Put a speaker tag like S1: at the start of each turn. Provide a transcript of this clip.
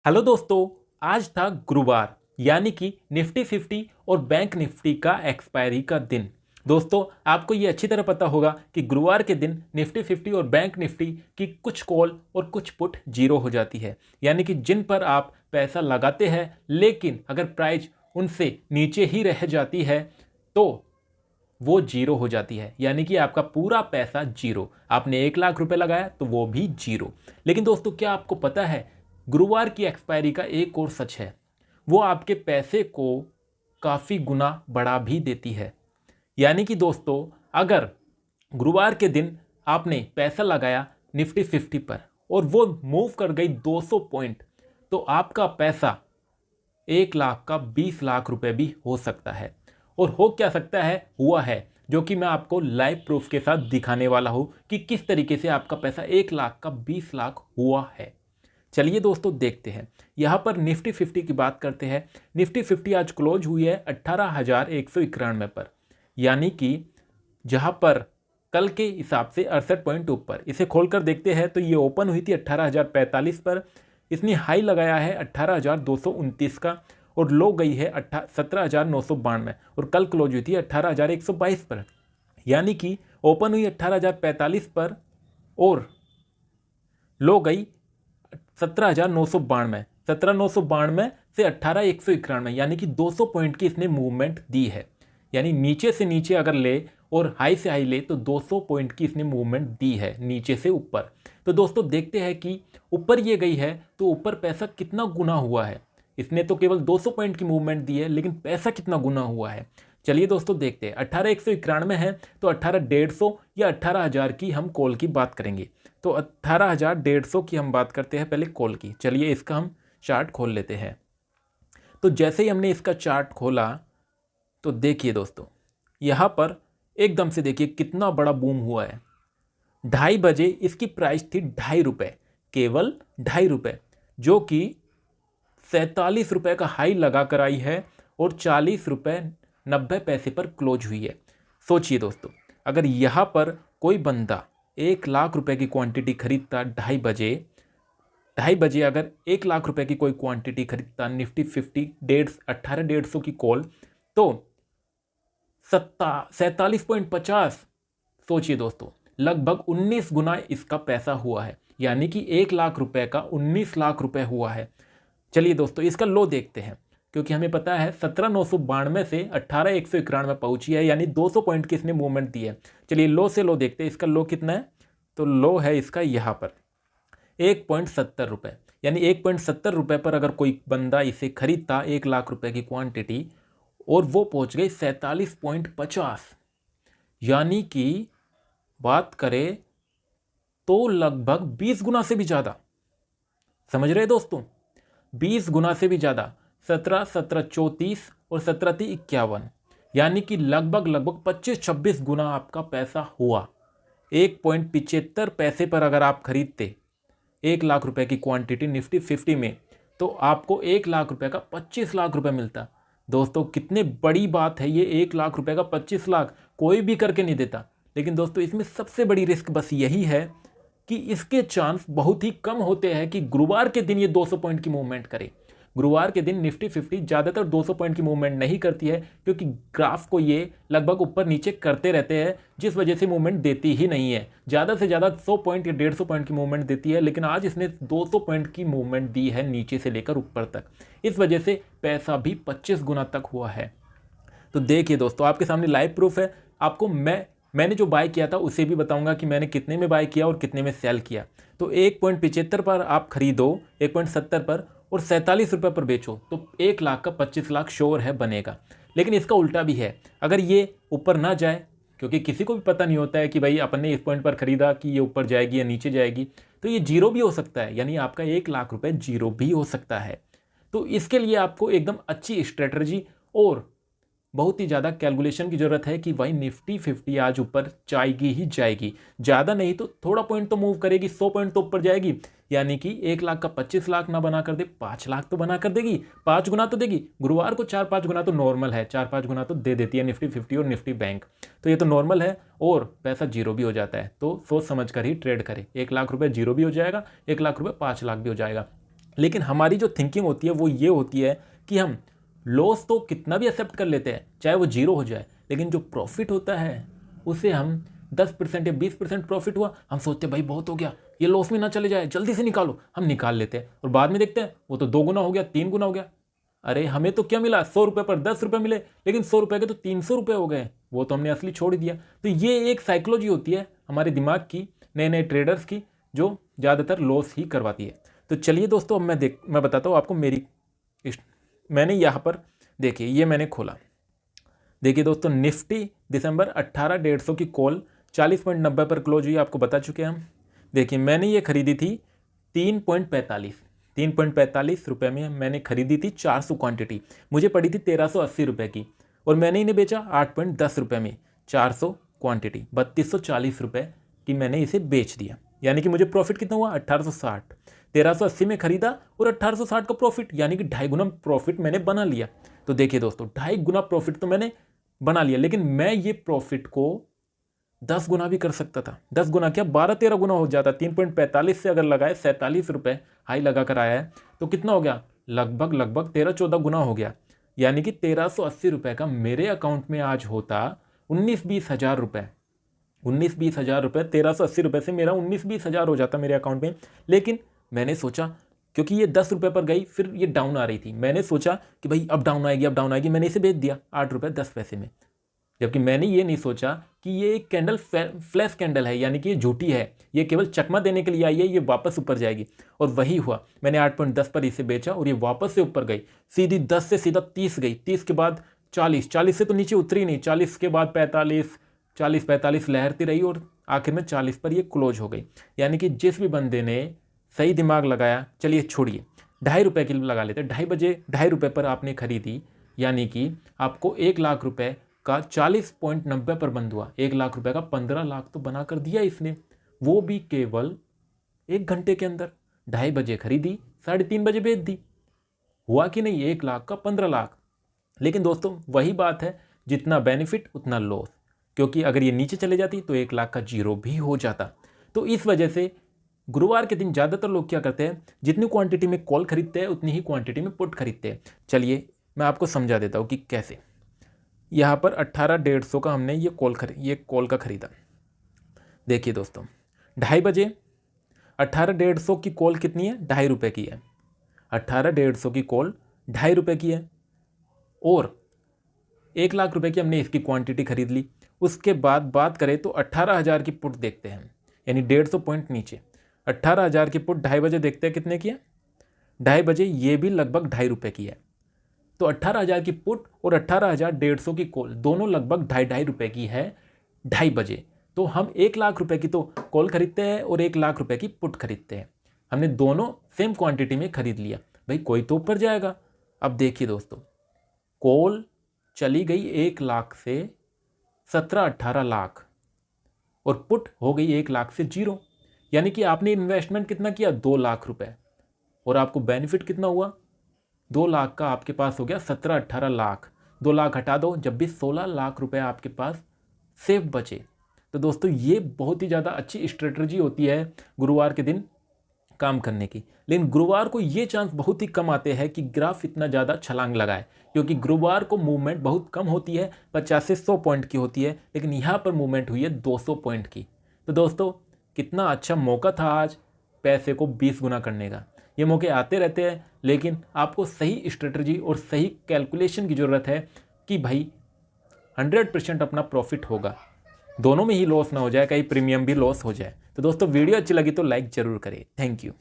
S1: Hello दोस्तों। आज था गुरुवार यानी कि निफ्टी 50 और बैंक निफ्टी का एक्सपायरी का दिन। दोस्तों, आपको ये अच्छी तरह पता होगा कि गुरुवार के दिन निफ्टी 50 और बैंक निफ्टी की कुछ कॉल और कुछ पुट जीरो हो जाती है, यानी कि जिन पर आप पैसा लगाते हैं लेकिन अगर प्राइस उनसे नीचे ही रह जाती है तो वो जीरो हो जाती है, यानी कि आपका पूरा पैसा जीरो। आपने 1 लाख रुपए लगाया तो वो भी जीरो। लेकिन दोस्तों, क्या आपको पता है गुरुवार की एक्सपायरी का एक और सच है, वो आपके पैसे को काफ़ी गुना बढ़ा भी देती है। यानी कि दोस्तों, अगर गुरुवार के दिन आपने पैसा लगाया निफ्टी 50 पर और वो मूव कर गई 200 पॉइंट, तो आपका पैसा 1 लाख का 20 लाख रुपए भी हो सकता है। और हो क्या सकता है, हुआ है, जो कि मैं आपको लाइव प्रूफ के साथ दिखाने वाला हूं कि किस तरीके से आपका पैसा 1 लाख का 20 लाख हुआ है। चलिए दोस्तों, देखते हैं। यहां पर निफ्टी 50 की बात करते हैं। निफ्टी 50 आज क्लोज हुई है 18,191 पर, यानी कि जहां पर कल के हिसाब से 68 पॉइंट ऊपर। इसे खोलकर देखते हैं तो ये ओपन हुई थी 18,045 पर। इसने हाई लगाया है 18,229 का और लो गई है 17,992 और कल क्लोज हुई थी 18,122 पर, यानी कि ओपन हुई 18,045 पर और लो गई 17,992। 17,992 से 18,191, यानी कि 200 पॉइंट की इसने मूवमेंट दी है। यानी नीचे से नीचे अगर ले और हाई से हाई ले तो 200 पॉइंट की इसने मूवमेंट दी है नीचे से ऊपर। तो दोस्तों, देखते हैं कि ऊपर ये गई है तो ऊपर पैसा कितना गुना हुआ है। इसने तो केवल 200 पॉइंट की मूवमेंट दी है, लेकिन पैसा कितना गुना हुआ है चलिए दोस्तों देखते हैं। 18,191 है तो 18,150 या 18,000 की हम कॉल की बात करेंगे। तो 18,150 की हम बात करते हैं पहले कॉल की। चलिए इसका हम चार्ट खोल लेते हैं। तो जैसे ही हमने इसका चार्ट खोला तो देखिए दोस्तों, यहाँ पर एकदम से देखिए कितना बड़ा बूम हुआ है। 2:30 बजे इसकी प्राइस थी 2.5 रुपये, केवल 2.5 रुपये, जो कि 47 रुपये का हाई लगा कर आई है और 40 रुपये 90 पैसे पर क्लोज हुई है। सोचिए दोस्तों, अगर यहाँ पर कोई बंदा 1 लाख रुपए की क्वांटिटी खरीदता 2:30 बजे अगर 1 लाख रुपए की कोई क्वांटिटी खरीदता निफ्टी 50 18,150 की कॉल, तो 47.50, सोचिए दोस्तों, लगभग 19 गुना इसका पैसा हुआ है। यानी कि 1 लाख रुपए का 19 लाख रुपए हुआ है। चलिए दोस्तों, इसका लो देखते हैं, क्योंकि हमें पता है 17,992 से 18,191 पहुंची है, यानी 200 पॉइंट की इसने मूवमेंट दी है। चलिए लो से लो देखते हैं, इसका लो कितना है। तो लो है इसका यहाँ पर 1.70 रुपये, यानी 1.70 रुपये पर अगर कोई बंदा इसे खरीदता 1 लाख रुपए की क्वांटिटी और वो पहुंच गई 47.50, यानी कि बात करें तो लगभग 20 गुना से भी ज़्यादा। समझ रहे दोस्तों, 20 गुना से भी ज़्यादा। 17 17 34 और 17 3 51, यानी कि लगभग 25-26 गुना आपका पैसा हुआ। 1.75 पैसे पर अगर आप खरीदते 1 लाख रुपए की क्वांटिटी निफ्टी 50 में, तो आपको 1 लाख रुपए का 25 लाख रुपए मिलता। दोस्तों, कितनी बड़ी बात है ये। 1 लाख रुपए का 25 लाख कोई भी करके नहीं देता। लेकिन दोस्तों, इसमें सबसे बड़ी रिस्क बस यही है कि इसके चांस बहुत ही कम होते हैं कि गुरुवार के दिन ये 200 पॉइंट की मूवमेंट करे। गुरुवार के दिन निफ्टी 50 ज़्यादातर 200 पॉइंट की मूवमेंट नहीं करती है, क्योंकि ग्राफ को ये लगभग ऊपर नीचे करते रहते हैं, जिस वजह से मूवमेंट देती ही नहीं है। ज़्यादा से ज़्यादा 100 पॉइंट या 150 पॉइंट की मूवमेंट देती है, लेकिन आज इसने 200 पॉइंट की मूवमेंट दी है नीचे से लेकर ऊपर तक। इस वजह से पैसा भी 25 गुना तक हुआ है। तो देखिए दोस्तों, आपके सामने लाइव प्रूफ है। आपको मैंने जो बाय किया था उसे भी बताऊंगा कि मैंने कितने में बाय किया और कितने में सेल किया। तो 1.75 पर आप खरीदो, 1.70 पर, और 47 रुपये पर बेचो, तो 1 लाख का 25 लाख श्योर है बनेगा। लेकिन इसका उल्टा भी है, अगर ये ऊपर ना जाए, क्योंकि किसी को भी पता नहीं होता है कि भाई अपन ने इस पॉइंट पर खरीदा कि ये ऊपर जाएगी या नीचे जाएगी, तो ये जीरो भी हो सकता है, यानी आपका 1 लाख रुपए जीरो भी हो सकता है। तो इसके लिए आपको एकदम अच्छी स्ट्रेटजी और बहुत ही ज़्यादा कैलकुलेशन की ज़रूरत है कि भाई निफ्टी 50 आज ऊपर जाएगी ही जाएगी। ज़्यादा नहीं तो थोड़ा पॉइंट तो मूव करेगी, 100 पॉइंट तो ऊपर जाएगी, यानी कि 1 लाख का 25 लाख ना बना कर दे, 5 लाख तो बना कर देगी, 5 गुना तो देगी। गुरुवार को 4-5 गुना तो नॉर्मल है, 4-5 गुना तो दे देती है निफ्टी 50 और निफ्टी बैंक, तो ये तो नॉर्मल है। और पैसा जीरो भी हो जाता है, तो सोच समझ कर ही ट्रेड करें। 1 लाख रुपये जीरो भी हो जाएगा, 1 लाख रुपये 5 लाख भी हो जाएगा। लेकिन हमारी जो थिंकिंग होती है वो ये होती है कि हम लॉस तो कितना भी एक्सेप्ट कर लेते हैं, चाहे वो जीरो हो जाए, लेकिन जो प्रॉफिट होता है उसे हम 10% या 20% प्रॉफिट हुआ, हम सोचते हैं भाई बहुत हो गया, ये लॉस में ना चले जाए, जल्दी से निकालो, हम निकाल लेते हैं और बाद में देखते हैं वो तो 2 गुना हो गया, 3 गुना हो गया। अरे हमें तो क्या मिला, 100 रुपये पर 10 रुपये मिले, लेकिन 100 रुपये के तो 300 रुपये हो गए, वो तो हमने असली छोड़ दिया। तो ये एक साइकोलॉजी होती है हमारे दिमाग की, नए नए ट्रेडर्स की, जो ज़्यादातर लॉस ही करवाती है। तो चलिए दोस्तों, अब मैं बताता हूँ आपको मैंने यहाँ पर देखिए, ये मैंने खोला, देखिए दोस्तों, निफ्टी दिसंबर 18,150 की कॉल 40.90 पर क्लोज हुई, आपको बता चुके हैं हम। देखिए मैंने ये खरीदी थी 3.45 रुपये में मैंने खरीदी थी, 400 क्वांटिटी, मुझे पड़ी थी 1380 रुपये की, और मैंने इन्हें बेचा 8.10 रुपये में, 400 क्वांटिटी 3240 रुपये की मैंने इसे बेच दिया। यानी कि मुझे प्रॉफिट कितना हुआ, 1860। 1380 में खरीदा और 1860 का प्रॉफिट, यानी कि 2.5 गुना प्रॉफिट मैंने बना लिया। तो देखिए दोस्तों, 2.5 गुना प्रॉफिट तो मैंने बना लिया, लेकिन मैं ये प्रॉफिट को 10 गुना भी कर सकता था। 10 गुना क्या, 12-13 गुना हो जाता। 3.45 से अगर लगाए 47 रुपये हाई लगा कर आया है, तो कितना हो गया, लगभग 13-14 गुना हो गया। यानी कि 1380 रुपये का मेरे अकाउंट में आज होता 19-20 हज़ार रुपये। 19-20 हज़ार रुपये, 1380 रुपये से मेरा 19-20 हज़ार हो जाता मेरे अकाउंट में। लेकिन मैंने सोचा, क्योंकि ये 10 रुपये पर गई, फिर ये डाउन आ रही थी, मैंने सोचा कि भाई अब डाउन आएगी, मैंने इसे बेच दिया 8 रुपये 10 पैसे में। जबकि मैंने ये नहीं सोचा कि ये एक कैंडल फ्लैश कैंडल है, यानी कि ये झूठी है, ये केवल चकमा देने के लिए आई है, ये वापस ऊपर जाएगी। और वही हुआ, मैंने 8.10 पर इसे बेचा और ये वापस से ऊपर गई, सीधी 10 से सीधा 30 गई, 30 के बाद 40, 40 से तो नीचे उतरी नहीं, 40 के बाद 45, 40-45 लहरती रही और आखिर में 40 पर ये क्लोज हो गई। यानी कि जिस भी बंदे ने सही दिमाग लगाया, चलिए छोड़िए, 2.5 रुपये की लगा लेते, 2.5 बजे 2.5 रुपये पर आपने खरीदी, यानी कि आपको 1 लाख रुपये का 40.90 पर बंद हुआ। 1 लाख रुपए का 15 लाख तो बना कर दिया इसने, वो भी केवल 1 घंटे के अंदर। 2.5 बजे खरीदी, 3:30 बजे बेच दी, हुआ कि नहीं, 1 लाख का 15 लाख। लेकिन दोस्तों वही बात है, जितना बेनिफिट उतना लॉस, क्योंकि अगर ये नीचे चले जाती तो 1 लाख का जीरो भी हो जाता। तो इस वजह से गुरुवार के दिन ज़्यादातर लोग क्या करते हैं, जितनी क्वांटिटी में कॉल खरीदते हैं उतनी ही क्वांटिटी में पुट खरीदते हैं। चलिए मैं आपको समझा देता हूँ कि कैसे। यहाँ पर 18,150 का हमने ये कॉल का खरीदा। देखिए दोस्तों, 2.5 बजे 18,150 की कॉल कितनी है, 2.5 रुपये की है। 18,150 की कॉल 2.5 रुपये की है, और 1 लाख रुपए की हमने इसकी क्वांटिटी खरीद ली। उसके बाद बात करें तो 18,000 की पुट देखते हैं, यानी 150 पॉइंट नीचे 18,000 की पुट 2.5 बजे देखते हैं कितने की है। 2.5 बजे ये भी लगभग 2.5 रुपये की है। तो 18,000 की पुट और 18,150 की कॉल दोनों लगभग 2.5 रुपये की है 2.5 बजे। तो हम 1 लाख रुपए की तो कॉल खरीदते हैं और 1 लाख रुपए की पुट खरीदते हैं। हमने दोनों सेम क्वांटिटी में खरीद लिया, भाई कोई तो ऊपर जाएगा। अब देखिए दोस्तों, कॉल चली गई 1 लाख से 17-18 लाख और पुट हो गई 1 लाख से जीरो। यानी कि आपने इन्वेस्टमेंट कितना किया, 2 लाख रुपए, और आपको बेनिफिट कितना हुआ, 2 लाख का आपके पास हो गया 17-18 लाख। 2 लाख हटा दो, जब भी 16 लाख रुपए आपके पास सेफ बचे। तो दोस्तों ये बहुत ही ज़्यादा अच्छी स्ट्रेटजी होती है गुरुवार के दिन काम करने की। लेकिन गुरुवार को ये चांस बहुत ही कम आते हैं कि ग्राफ इतना ज़्यादा छलांग लगाए, क्योंकि गुरुवार को मूवमेंट बहुत कम होती है, 50 से 100 पॉइंट की होती है, लेकिन यहाँ पर मूवमेंट हुई है 200 पॉइंट की। तो दोस्तों कितना अच्छा मौका था आज पैसे को 20 गुना करने का। ये मौके आते रहते हैं, लेकिन आपको सही स्ट्रेटजी और सही कैलकुलेशन की ज़रूरत है कि भाई 100% अपना प्रॉफिट होगा, दोनों में ही लॉस ना हो जाए, कहीं प्रीमियम भी लॉस हो जाए। तो दोस्तों वीडियो अच्छी लगी तो लाइक ज़रूर करें। Thank you.